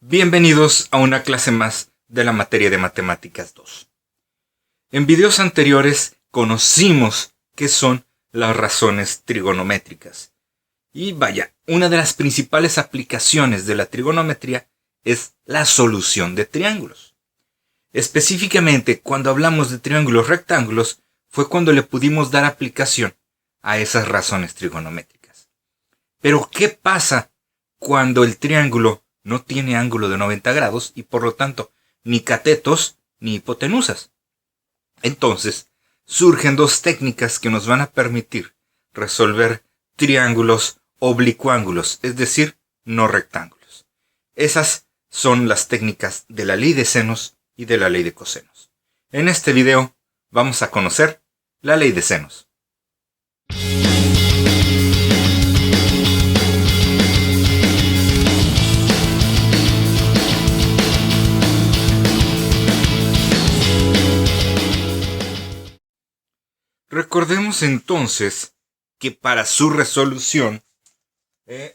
Bienvenidos a una clase más de la materia de Matemáticas 2. En videos anteriores conocimos qué son las razones trigonométricas. Y vaya, una de las principales aplicaciones de la trigonometría es la solución de triángulos. Específicamente, cuando hablamos de triángulos rectángulos, fue cuando le pudimos dar aplicación a esas razones trigonométricas. Pero, ¿qué pasa cuando el triángulo no tiene ángulo de 90 grados y por lo tanto ni catetos ni hipotenusas? Entonces surgen dos técnicas que nos van a permitir resolver triángulos oblicuángulos, es decir, no rectángulos. Esas son las técnicas de la ley de senos y de la ley de cosenos. En este video vamos a conocer la ley de senos. Recordemos entonces que para su resolución,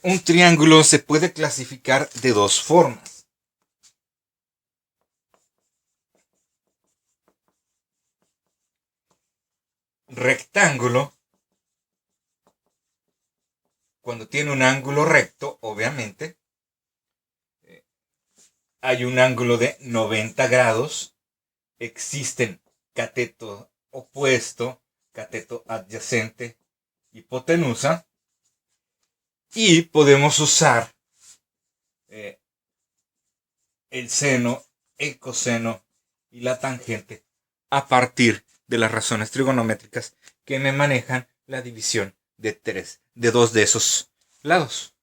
un triángulo se puede clasificar de dos formas. Rectángulo, cuando tiene un ángulo recto, obviamente, hay un ángulo de 90 grados, existen cateto opuesto, cateto adyacente, hipotenusa, y podemos usar el seno, el coseno y la tangente a partir de las razones trigonométricas que me manejan la división de dos de esos lados.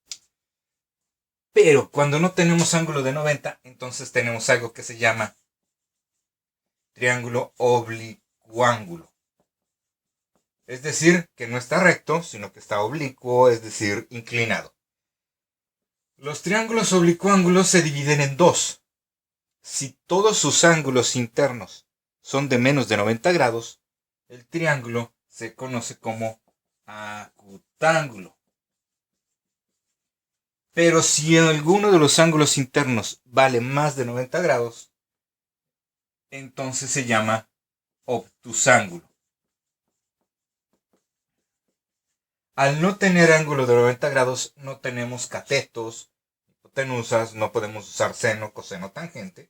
Pero cuando no tenemos ángulo de 90, entonces tenemos algo que se llama triángulo oblicuángulo. Es decir, que no está recto, sino que está oblicuo, es decir, inclinado. Los triángulos oblicuángulos se dividen en dos. Si todos sus ángulos internos son de menos de 90 grados, el triángulo se conoce como acutángulo. Pero si alguno de los ángulos internos vale más de 90 grados, entonces se llama obtusángulo. Al no tener ángulo de 90 grados, no tenemos catetos, hipotenusas, no podemos usar seno, coseno, tangente.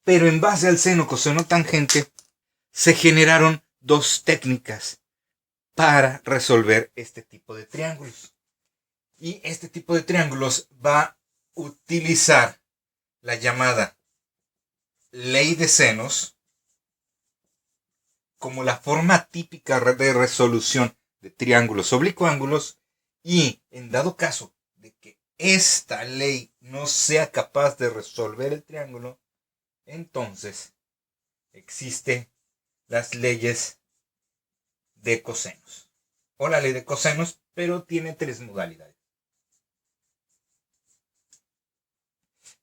Pero en base al seno, coseno, tangente, se generaron dos técnicas para resolver este tipo de triángulos. Y este tipo de triángulos va a utilizar la llamada ley de senos como la forma típica de resolución de triángulos oblicuángulos, y en dado caso de que esta ley no sea capaz de resolver el triángulo, entonces existen las leyes de cosenos o la ley de cosenos, pero tiene tres modalidades.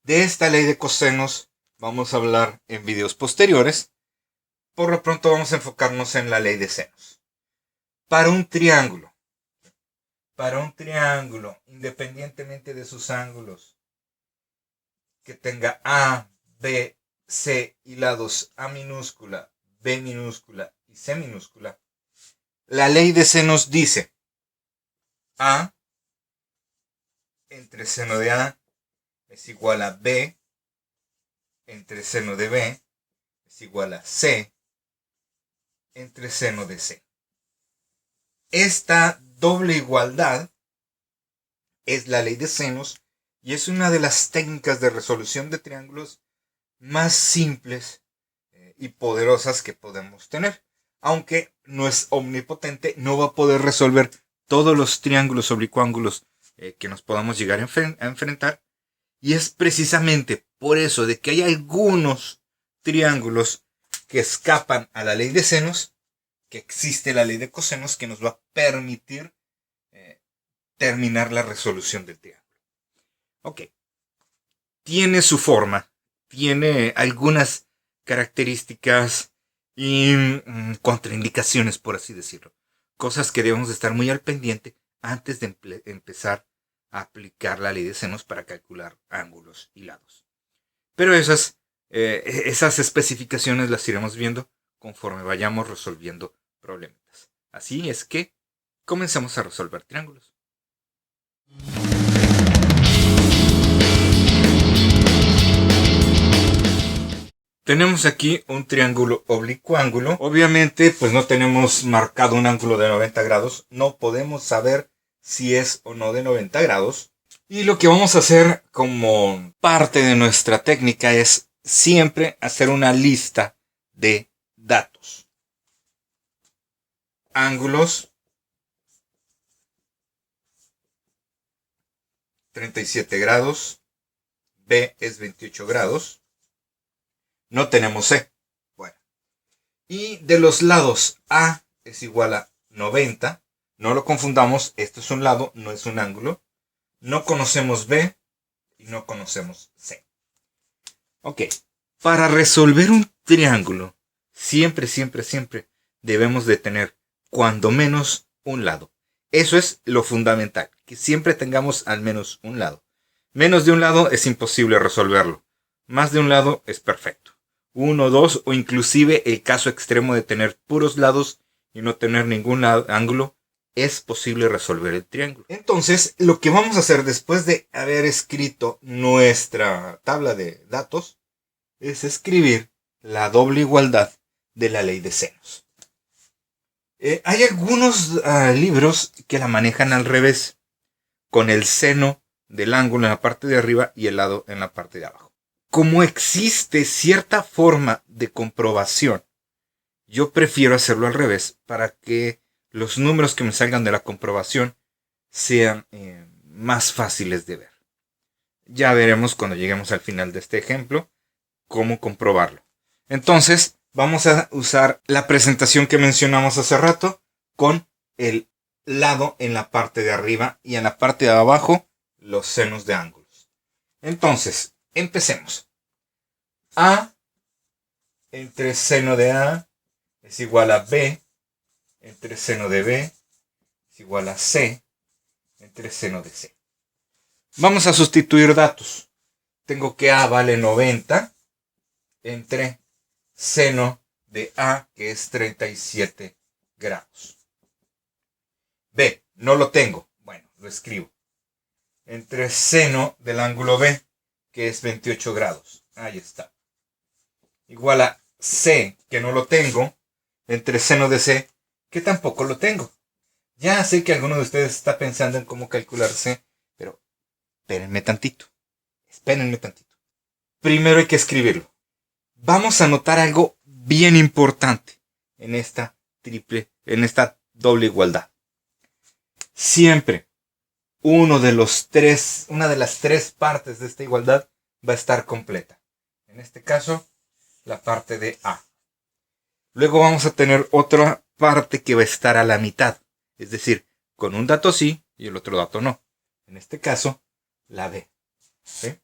De esta ley de cosenos vamos a hablar en videos posteriores. Por lo pronto vamos a enfocarnos en la ley de senos. Para un triángulo, independientemente de sus ángulos, que tenga A, B, C y lados A minúscula, B minúscula y C minúscula, la ley de senos dice A entre seno de A es igual a B entre seno de B es igual a C entre seno de C. Esta doble igualdad es la ley de senos y es una de las técnicas de resolución de triángulos más simples y poderosas que podemos tener. Aunque no es omnipotente, no va a poder resolver todos los triángulos oblicuángulos que nos podamos llegar a enfrentar. Y es precisamente por eso de que hay algunos triángulos que escapan a la ley de senos, que existe la ley de cosenos que nos va a permitir terminar la resolución del triángulo. Ok. Tiene su forma, tiene algunas características y contraindicaciones, por así decirlo. Cosas que debemos de estar muy al pendiente antes de empezar aplicar la ley de senos para calcular ángulos y lados. Pero esas especificaciones las iremos viendo conforme vayamos resolviendo problemas. Así es que comencemos a resolver triángulos. Tenemos aquí un triángulo oblicuángulo. Obviamente, pues no tenemos marcado un ángulo de 90 grados. No podemos saber si es o no de 90 grados. Y lo que vamos a hacer como parte de nuestra técnica es siempre hacer una lista de datos. Ángulos. 37 grados. B es 28 grados. No tenemos C. Bueno. Y de los lados, A es igual a 90. No lo confundamos. Esto es un lado, no es un ángulo. No conocemos B y no conocemos C. Ok. Para resolver un triángulo, siempre debemos de tener cuando menos un lado. Eso es lo fundamental. Que siempre tengamos al menos un lado. Menos de un lado es imposible resolverlo. Más de un lado es perfecto. 1, 2 o inclusive el caso extremo de tener puros lados y no tener ningún ángulo, es posible resolver el triángulo. Entonces, lo que vamos a hacer después de haber escrito nuestra tabla de datos es escribir la doble igualdad de la ley de senos. Hay algunos libros que la manejan al revés, con el seno del ángulo en la parte de arriba y el lado en la parte de abajo. Como existe cierta forma de comprobación, yo prefiero hacerlo al revés para que los números que me salgan de la comprobación sean más fáciles de ver. Ya veremos cuando lleguemos al final de este ejemplo cómo comprobarlo. Entonces, vamos a usar la presentación que mencionamos hace rato con el lado en la parte de arriba y en la parte de abajo los senos de ángulos. Entonces, empecemos. A entre seno de A es igual a B entre seno de B es igual a C entre seno de C. Vamos a sustituir datos. Tengo que A vale 90 entre seno de A, que es 37 grados. B, no lo tengo. Bueno, lo escribo. Entre seno del ángulo B, que es 28 grados. Ahí está. Igual a C, que no lo tengo, entre seno de C, que tampoco lo tengo. Ya sé que alguno de ustedes está pensando en cómo calcular C, pero espérenme tantito. Primero hay que escribirlo. Vamos a notar algo bien importante en esta doble igualdad. Siempre una de las tres partes de esta igualdad va a estar completa. En este caso, la parte de A. Luego vamos a tener otra parte que va a estar a la mitad. Es decir, con un dato sí y el otro dato no. En este caso, la B. ¿Sí?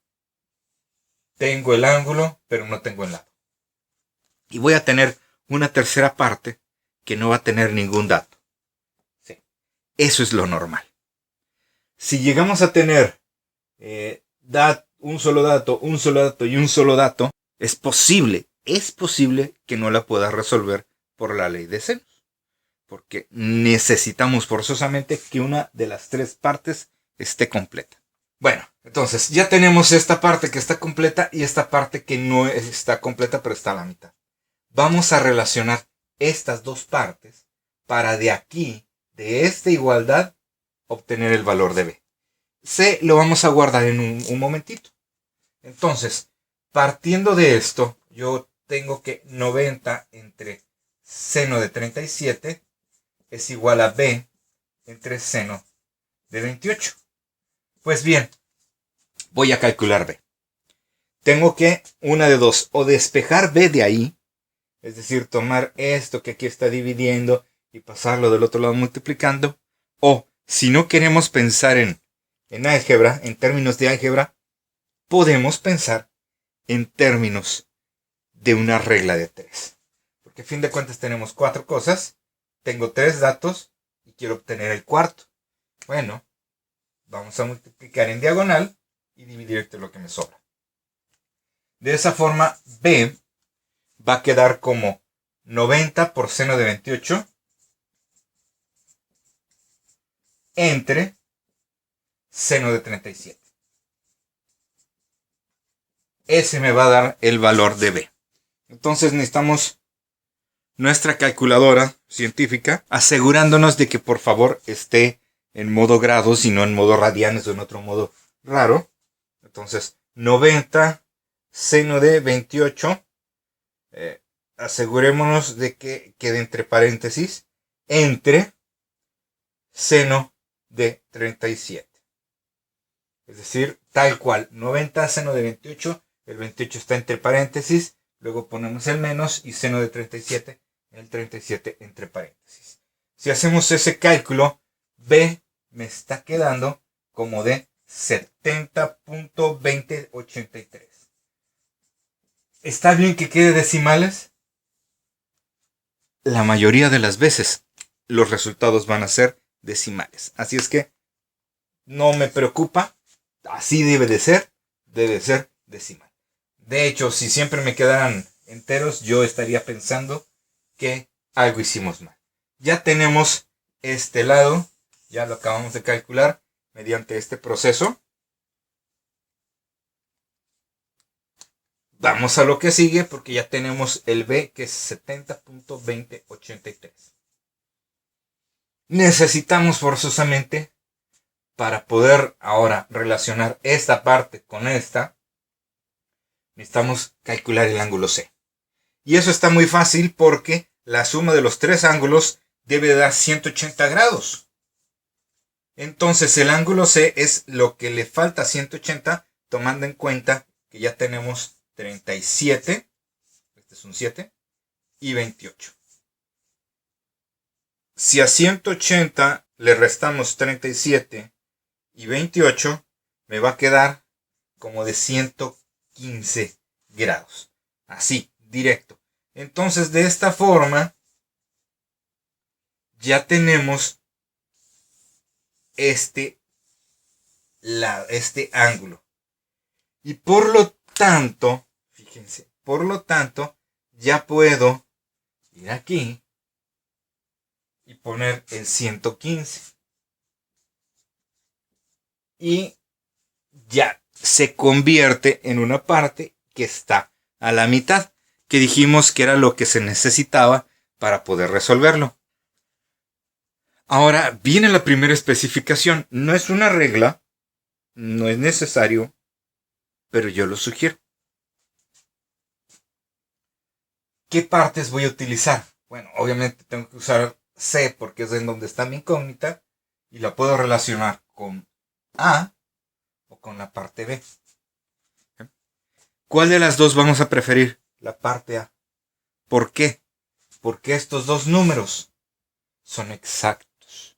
Tengo el ángulo, pero no tengo el lado. Y voy a tener una tercera parte que no va a tener ningún dato. ¿Sí? Eso es lo normal. Si llegamos a tener un solo dato y un solo dato, es posible que no la pueda resolver por la ley de senos. Porque necesitamos forzosamente que una de las tres partes esté completa. Bueno, entonces ya tenemos esta parte que está completa y esta parte que no está completa pero está a la mitad. Vamos a relacionar estas dos partes para de aquí, de esta igualdad, obtener el valor de B. C lo vamos a guardar en un momentito. Entonces, partiendo de esto, yo tengo que 90 entre seno de 37 es igual a B entre seno de 28. Pues bien, voy a calcular B. Tengo que, una de dos, o despejar B de ahí, es decir, tomar esto que aquí está dividiendo y pasarlo del otro lado multiplicando, o si no queremos pensar en álgebra, en términos de álgebra, podemos pensar en términos de una regla de 3. Porque a fin de cuentas tenemos 4 cosas, tengo 3 datos y quiero obtener el cuarto. Bueno, vamos a multiplicar en diagonal y dividir entre lo que me sobra. De esa forma, b va a quedar como 90 por seno de 28 entre seno de 37. Ese me va a dar el valor de b. Entonces necesitamos nuestra calculadora científica asegurándonos de que por favor esté en modo grados y no en modo radianes o en otro modo raro. Entonces 90 seno de 28, asegurémonos de que quede entre paréntesis, entre seno de 37. Es decir, tal cual, 90 seno de 28, el 28 está entre paréntesis, luego ponemos el menos y seno de 37, el 37 entre paréntesis. Si hacemos ese cálculo, b me está quedando como de 70.2083. ¿Está bien que quede decimales? La mayoría de las veces los resultados van a ser decimales. Así es que no me preocupa. Así debe de ser decimal. De hecho, si siempre me quedaran enteros, yo estaría pensando que algo hicimos mal. Ya tenemos este lado, ya lo acabamos de calcular mediante este proceso. Vamos a lo que sigue porque ya tenemos el b, que es 70.2083. Necesitamos forzosamente, para poder ahora relacionar esta parte con esta, necesitamos calcular el ángulo C. Y eso está muy fácil porque la suma de los tres ángulos debe dar 180 grados. Entonces el ángulo C es lo que le falta a 180, tomando en cuenta que ya tenemos 37, este es un 7, y 28. Si a 180 le restamos 37 y 28, me va a quedar como de 115 grados. Así, directo. Entonces, de esta forma, ya tenemos este ángulo. Y por lo tanto, fíjense, ya puedo ir aquí y poner el 115. Y ya se convierte en una parte que está a la mitad, que dijimos que era lo que se necesitaba para poder resolverlo. Ahora viene la primera especificación. No es una regla, no es necesario, pero yo lo sugiero. ¿Qué partes voy a utilizar? Bueno, obviamente tengo que usar C porque es en donde está mi incógnita y la puedo relacionar con A o con la parte B. ¿Cuál de las dos vamos a preferir? La parte A. ¿Por qué? Porque estos dos números son exactos.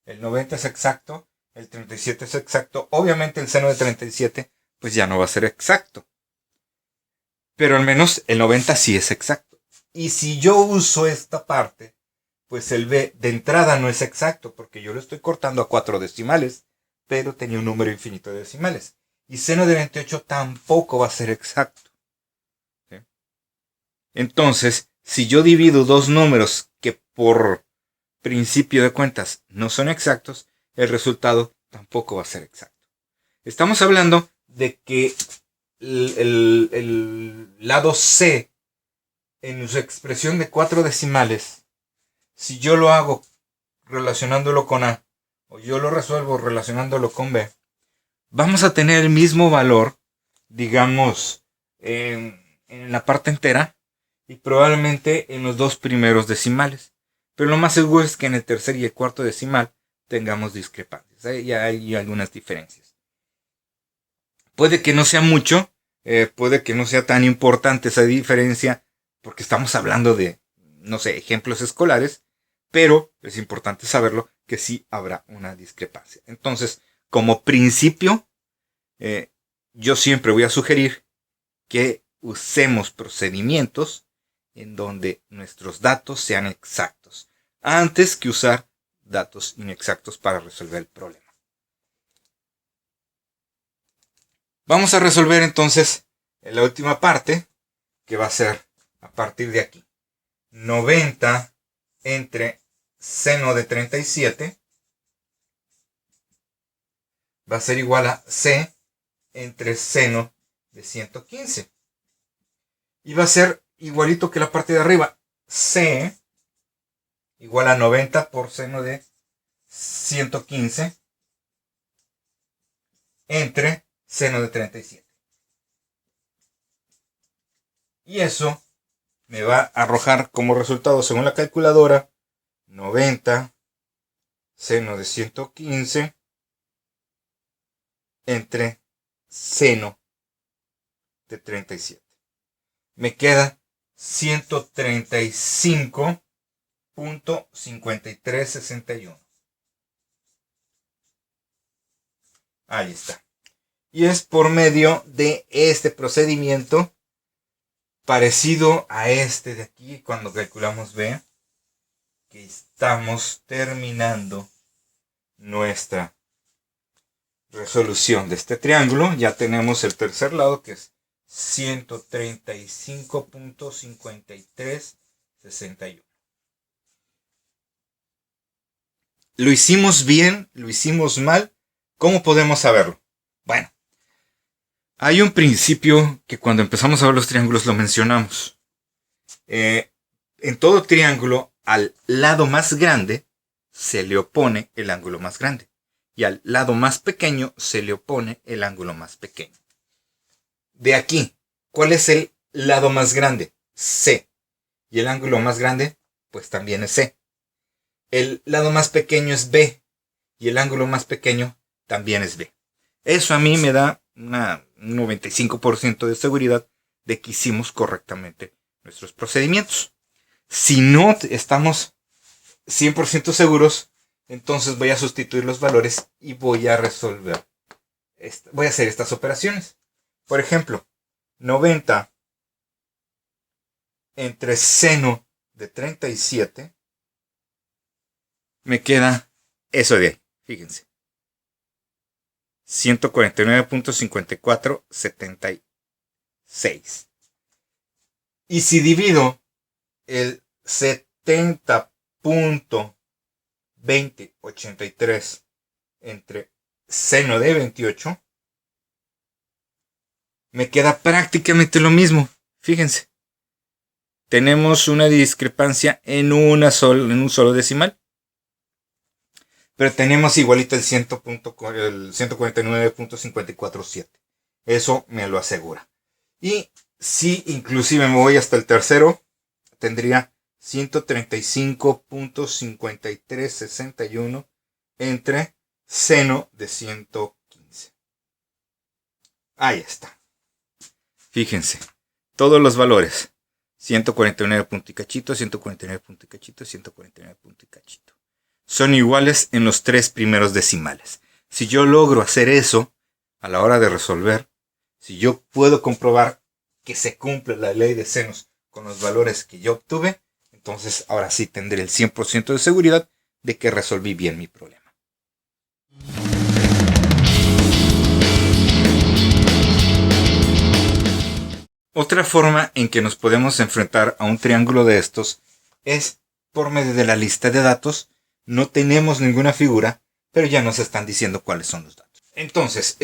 El 90 es exacto, el 37 es exacto. Obviamente el seno de 37 pues ya no va a ser exacto. Pero al menos el 90 sí es exacto. Y si yo uso esta parte, pues el B de entrada no es exacto, porque yo lo estoy cortando a 4 decimales, pero tenía un número infinito de decimales. Y seno de 28 tampoco va a ser exacto. ¿Sí? Entonces, si yo divido dos números que por principio de cuentas no son exactos, el resultado tampoco va a ser exacto. Estamos hablando de que el lado C, en su expresión de 4 decimales, si yo lo hago relacionándolo con A, o yo lo resuelvo relacionándolo con B, vamos a tener el mismo valor, digamos, en la parte entera, y probablemente en los dos primeros decimales. Pero lo más seguro es que en el tercer y el cuarto decimal tengamos discrepancias. Ya hay algunas diferencias. Puede que no sea mucho, puede que no sea tan importante esa diferencia, porque estamos hablando de, no sé, ejemplos escolares, pero es importante saberlo que sí habrá una discrepancia. Entonces, como principio, yo siempre voy a sugerir que usemos procedimientos en donde nuestros datos sean exactos, antes que usar datos inexactos para resolver el problema. Vamos a resolver entonces en la última parte, que va a ser a partir de aquí. 90 entre seno de 37 va a ser igual a c entre seno de 115. Y va a ser igualito que la parte de arriba. C igual a 90 por seno de 115 entre seno de 37. Y eso me va a arrojar como resultado, según la calculadora, 90 seno de 115 entre seno de 37. Me queda 135.5361. Ahí está. Y es por medio de este procedimiento parecido a este de aquí, cuando calculamos B, que estamos terminando nuestra resolución de este triángulo. Ya tenemos el tercer lado, que es 135.5361. ¿Lo hicimos bien? ¿Lo hicimos mal? ¿Cómo podemos saberlo? Bueno, hay un principio que cuando empezamos a ver los triángulos lo mencionamos. En todo triángulo, al lado más grande se le opone el ángulo más grande. Y al lado más pequeño se le opone el ángulo más pequeño. De aquí, ¿cuál es el lado más grande? C. Y el ángulo más grande, pues también es C. El lado más pequeño es B. Y el ángulo más pequeño también es B. Eso a mí me da un 95% de seguridad de que hicimos correctamente nuestros procedimientos. Si no estamos 100% seguros, entonces voy a sustituir los valores y voy a resolver. Voy a hacer estas operaciones. Por ejemplo, 90 entre seno de 37 me queda eso de ahí. Fíjense. 149.5476. Y si divido el 70.2083 entre seno de 28, me queda prácticamente lo mismo. Fíjense. Tenemos una discrepancia en un solo decimal. Pero tenemos igualito el 149.547. Eso me lo asegura. Y si inclusive me voy hasta el tercero, tendría 135.5361 entre seno de 115. Ahí está. Fíjense. Todos los valores. 149 punto y cachito, 149 punto y cachito, 149 punto y cachito. Son iguales en los tres primeros decimales. Si yo logro hacer eso a la hora de resolver, si yo puedo comprobar que se cumple la ley de senos con los valores que yo obtuve, entonces ahora sí tendré el 100% de seguridad de que resolví bien mi problema. Otra forma en que nos podemos enfrentar a un triángulo de estos es por medio de la lista de datos. No tenemos ninguna figura, pero ya nos están diciendo cuáles son los datos. Entonces,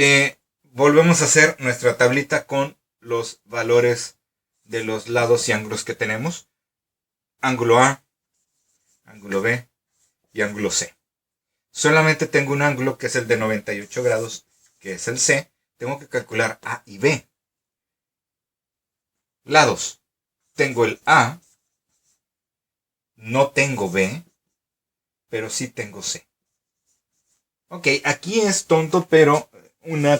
volvemos a hacer nuestra tablita con los valores de los lados y ángulos que tenemos. Ángulo A, ángulo B y ángulo C. Solamente tengo un ángulo que es el de 98 grados, que es el C. Tengo que calcular A y B. Lados. Tengo el A. No tengo B. Pero sí tengo C. Ok, aquí es tonto, pero una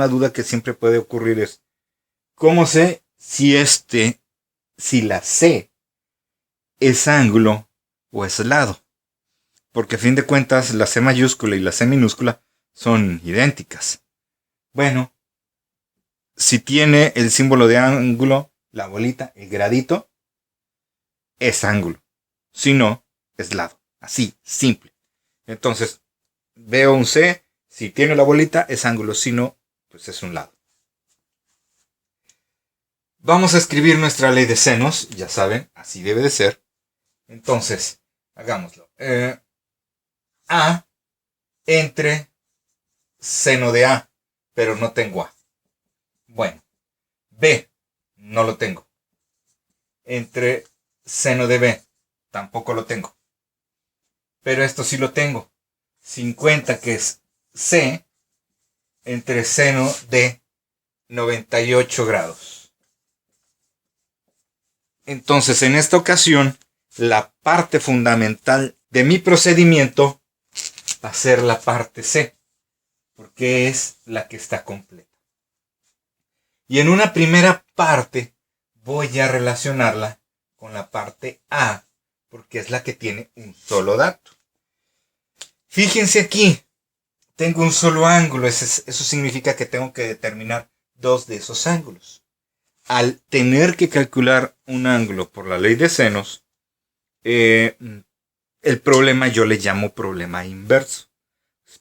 duda que siempre puede ocurrir es, ¿cómo sé si la C es ángulo o es lado? Porque a fin de cuentas la C mayúscula y la C minúscula son idénticas. Bueno, si tiene el símbolo de ángulo, la bolita, el gradito, es ángulo. Si no, es lado. Así, simple. Entonces, veo un C, si tiene la bolita, es ángulo. Si no, pues es un lado. Vamos a escribir nuestra ley de senos, ya saben, así debe de ser. Entonces, hagámoslo. A entre seno de A, pero no tengo A. Bueno, B, no lo tengo. Entre seno de B, tampoco lo tengo. Pero esto sí lo tengo. 50, que es C, entre seno de 98 grados. Entonces, en esta ocasión, la parte fundamental de mi procedimiento va a ser la parte C, porque es la que está completa. Y en una primera parte voy a relacionarla con la parte A, porque es la que tiene un solo dato. Fíjense aquí, tengo un solo ángulo, eso significa que tengo que determinar dos de esos ángulos. Al tener que calcular un ángulo por la ley de senos, el problema yo le llamo problema inverso.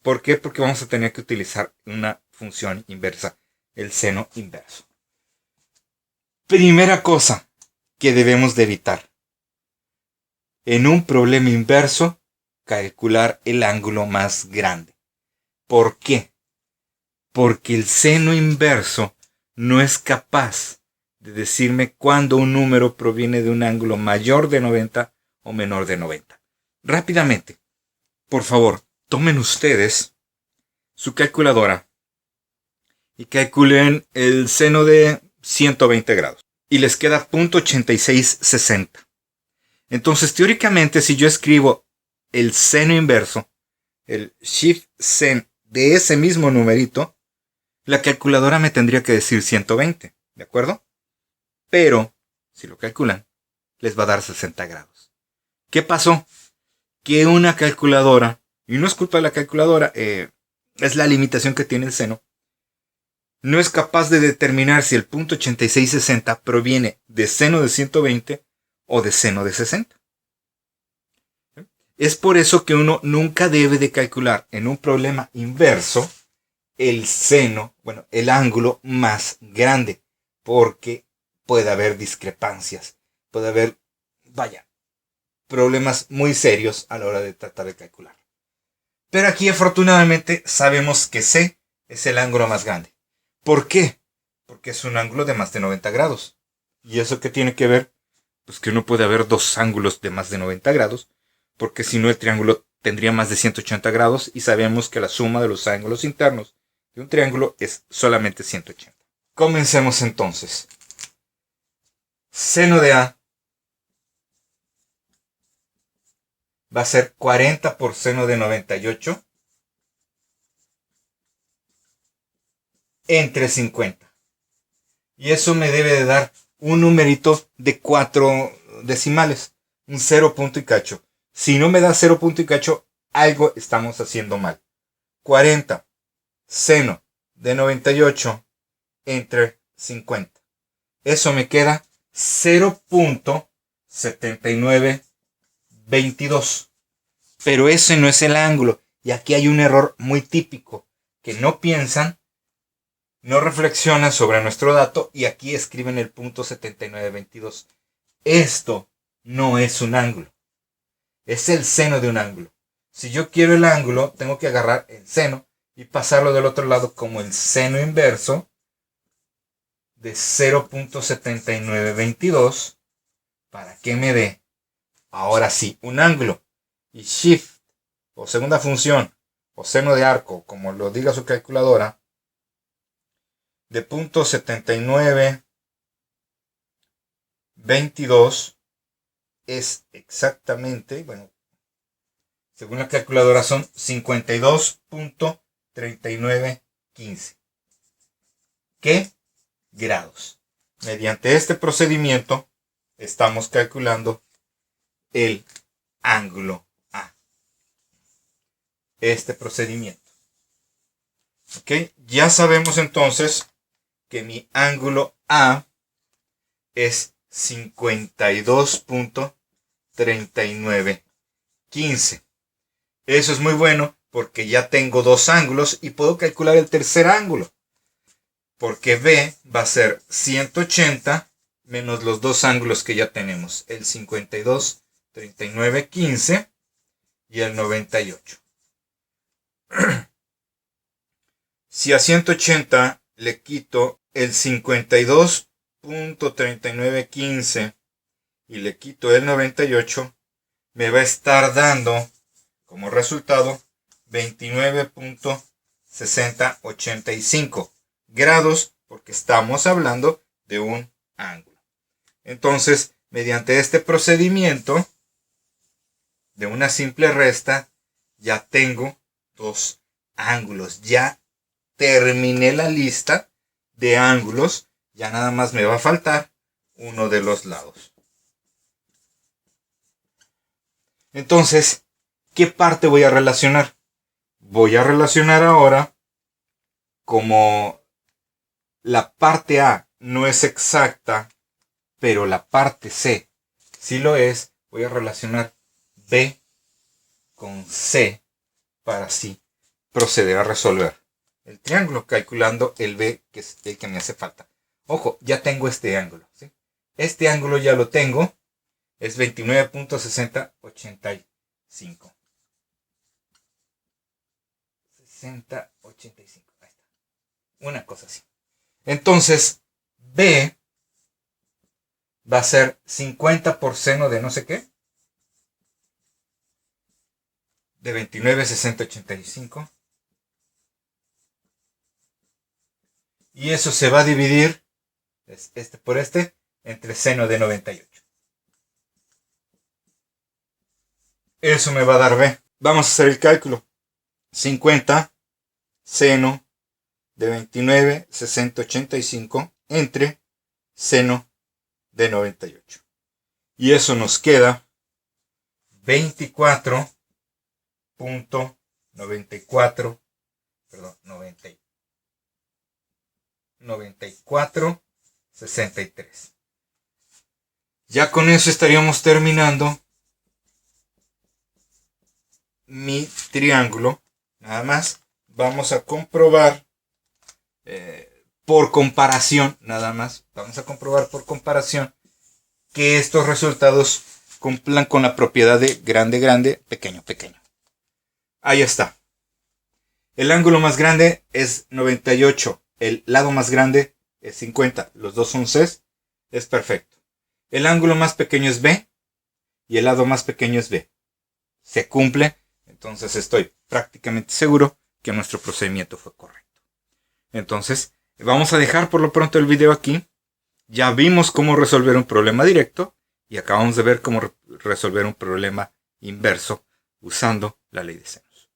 ¿Por qué? Porque vamos a tener que utilizar una función inversa, el seno inverso. Primera cosa que debemos de evitar. En un problema inverso, calcular el ángulo más grande. ¿Por qué? Porque el seno inverso no es capaz de decirme cuándo un número proviene de un ángulo mayor de 90 o menor de 90. Rápidamente, por favor, tomen ustedes su calculadora y calculen el seno de 120 grados. Y les queda 0.8660. Entonces, teóricamente, si yo escribo el seno inverso, el shift sen de ese mismo numerito, la calculadora me tendría que decir 120, ¿de acuerdo? Pero, si lo calculan, les va a dar 60 grados. ¿Qué pasó? Que una calculadora, y no es culpa de la calculadora, es la limitación que tiene el seno, no es capaz de determinar si el 0.8660 proviene de seno de 120 o de seno de 60. Es por eso que uno nunca debe de calcular en un problema inverso el seno, el ángulo más grande, porque puede haber discrepancias, puede haber, problemas muy serios a la hora de tratar de calcular. Pero aquí afortunadamente sabemos que C es el ángulo más grande. ¿Por qué? Porque es un ángulo de más de 90 grados. ¿Y eso qué tiene que ver? Pues que no puede haber dos ángulos de más de 90 grados, porque si no el triángulo tendría más de 180 grados y sabemos que la suma de los ángulos internos de un triángulo es solamente 180. Comencemos entonces. Seno de A va a ser 40 por seno de 98 entre 50. Y eso me debe de dar un numerito de 4 decimales, un 0 punto y cacho. Si no me da 0 punto y cacho, algo estamos haciendo mal. 40 seno de 98 entre 50. Eso me queda 0.7922. Pero ese no es el ángulo. Y aquí hay un error muy típico, que no piensan, no reflexionan sobre nuestro dato y aquí escriben el punto 7922. Esto no es un ángulo. Es el seno de un ángulo. Si yo quiero el ángulo, tengo que agarrar el seno y pasarlo del otro lado como el seno inverso de 0.7922 para que me dé, ahora sí, un ángulo. Y shift, o segunda función, o seno de arco, como lo diga su calculadora, de 0.7922 es exactamente, según la calculadora son 52.3915. ¿Qué? Grados. Mediante este procedimiento estamos calculando el ángulo A. Este procedimiento. ¿Ok? Ya sabemos entonces que mi ángulo A es 52.3915. Eso es muy bueno porque ya tengo dos ángulos y puedo calcular el tercer ángulo. porque B va a ser 180 menos los dos ángulos que ya tenemos, el 52, 39, 15 y el 98. Si a 180 le quito el 52.3915 y le quito el 98, me va a estar dando como resultado 29.6085 grados, porque estamos hablando de un ángulo. Entonces, mediante este procedimiento de una simple resta, ya tengo dos ángulos. Ya terminé la lista de ángulos. Ya nada más me va a faltar uno de los lados. Entonces, ¿qué parte voy a relacionar? Voy a relacionar ahora como la parte A no es exacta, pero la parte C sí lo es. Voy a relacionar B con C para así proceder a resolver el triángulo, calculando el B, que es el que me hace falta. Ojo, ya tengo este ángulo, ¿sí? Este ángulo ya lo tengo, es 29.6085. 6085, ahí está. Una cosa así. Entonces, B va a ser 50 por seno de no sé qué, de 29.6085. Y eso se va a dividir, este por este, entre seno de 98. Eso me va a dar B. Vamos a hacer el cálculo. 50 seno de 29.6085 entre seno de 98. Y eso nos queda 94.63. Ya con eso estaríamos terminando mi triángulo. Nada más vamos a comprobar por comparación, nada más vamos a comprobar por comparación que estos resultados cumplan con la propiedad de grande, grande, pequeño, pequeño. Ahí está. El ángulo más grande es 98. El lado más grande es 50. Los dos son C. Es perfecto. El ángulo más pequeño es B. Y el lado más pequeño es B. Se cumple. Entonces estoy prácticamente seguro que nuestro procedimiento fue correcto. Entonces, vamos a dejar por lo pronto el video aquí. Ya vimos cómo resolver un problema directo. Y acabamos de ver cómo resolver un problema inverso usando la ley de senos.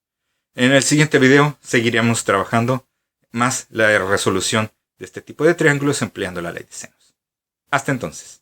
En el siguiente video seguiremos trabajando más la resolución de este tipo de triángulos empleando la ley de senos. Hasta entonces.